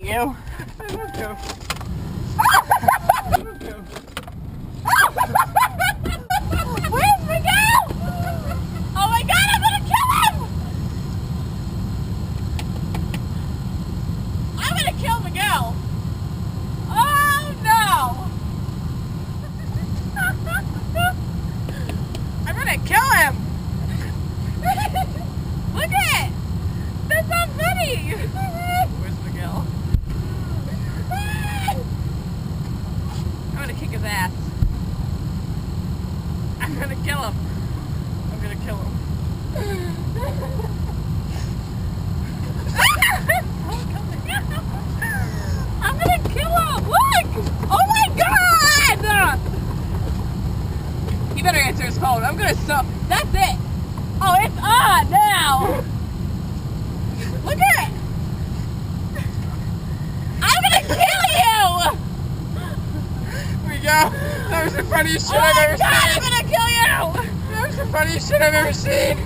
You. Where's Miguel? Oh my God, I'm gonna kill him! I'm gonna kill Miguel. Oh no! I'm gonna kill him. Look at it. That's not funny. Where's Miguel? I'm gonna kick his ass. I'm gonna kill him. I'm gonna kill him. I'm gonna kill him. Look! Oh my God! He better answer his phone. I'm gonna that's it. Oh, it's on now. Look at it. I'm gonna kill you. Here we go. That was the funniest shit I've ever God, seen. I'm gonna kill you. That was the funniest shit I've ever seen.